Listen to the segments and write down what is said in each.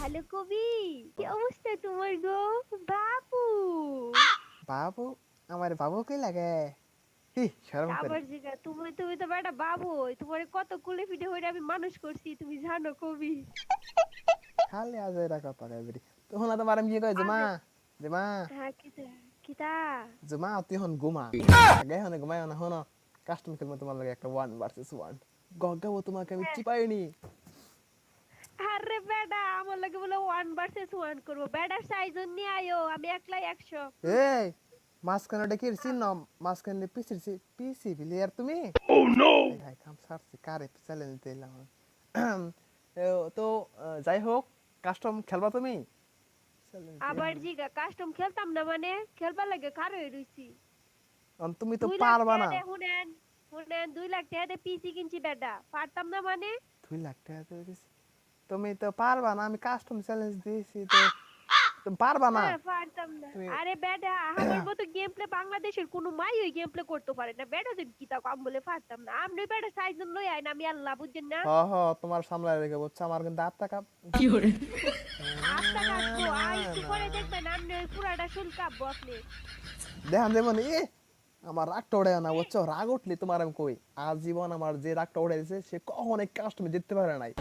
Hello কবি, কি অবস্থা তোমার গো? বাবু, বাবু, আমার বাবু কি লাগে? হি শরম করে। আবার জিগা তুমি তুমি তো বেটা বাবু, তোমার কত কুলে পিঠে হইরে আমি মানুষ করছি তুমি জানো কবি। খালি আজ এরা কথা কয় বেরি। তখন তোমার আমি কি কই জমা, আরে জমা, হ্যাঁ কিতা কিতা জমা তুই হন ঘুমা। আগে হন ঘুমায় না হন। কাস্টম খেলবো তোমার লাগে একটা 1 ভার্সেস 1। গগাবো তোমাকে আমি হ্যাঁ, চিপাইনি। আরে বেটা আমার লাগে বলে 1 ভার্সেস 1 করবো, বেটার সাইজন নিয়ে আয়ো, আমি একলাই 100। এই মাঝখানে ডেকে চিন না, মাঝখানে পিসি প্লেয়ার তুমি? হাই হাই কাম সারছি কারে চ্যালেঞ্জ দিলাম। তো যাই হোক, কাস্টম খেলবা তুমি? চ্যালেঞ্জ আবার দিলাম। জিগা কাস্টম খেলতাম না মানে খেলবার লাগে কার হয়ে রইছি। তুমি তো 2 লাখ পারবা টাকা না। দে শুনেন, শুনেন 2 লাখ টাকা দে পিসি কিনছি বেটা, পারতাম না মানে। 2 লাখ টাকা দিয়ে দিছি। তুমি তো পারবা না, আমি কাস্টম চ্যালেঞ্জ দিয়েছি তো। তুমি পারবা না। হ্যাঁ পারতাম না। তুমি আরে বেটা আমার মতো গেম প্লে বাংলাদেশের কোনো মাই ওই গেম প্লে করতে পারে না, বেটা যদি কিতা কম বলে পারতাম না, আপনি বেটা সাইজন লই আইন আমি আল্লাহ বুঝছেন না। হ হ তোমার সামলায় রেখে বুঝছো, আমার কিন্তু আত্মা কাপ। আত্মা কাঁপবো আর একটু পরে দেখবেন আপনি ওই পুরাটা শুল কাঁপবো আপনি। দেখান দেবো না আমার রাগটা উঠে না বুঝছো, রাগ উঠলি তোমার আমি কই আজীবন আমার যে রাগটা উঠে দিছে সে কখন এই কাস্টমে জিততে পারে নাই।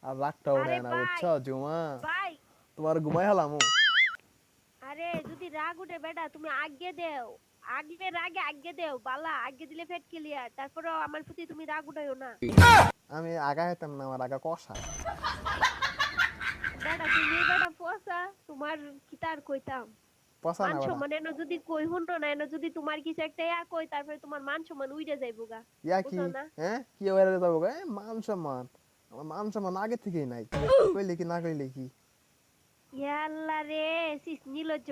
আর রাগটা উঠে আরে না ভাই, বুঝছো জুমা, ভাই, তোমার ঘুমাই হলাম। আরে যদি রাগ উঠে বেটা তুমি আগে দেও, আগে রাগে আগে দেও বালা, আগে দিলে ফেট ক্লিয়ার, তারপরেও আমার প্রতি তুমি রাগ উঠাইও না। আমি আগা হেতাম না, আমার আগা কষা। বেটা তুমি বেটা পচা, তোমার কিতার কইতাম। পচা মান না বেটা। সম্মান এনো যদি কই হুনটো না, এনো যদি তোমার কিছু একটা ইয়া কই তারপরে তোমার মান সম্মান উইড়ে যাইবো গা। ইয়া কি? বুঝো না? হ্যাঁ কি হয়ে যাবো গো? মান সম্মান, আমার মান সম্মান আগে থেকেই নাই। কইলে কি না কইলে কি? ইয়া আল্লাহ রে, সিস নির্লজ্জ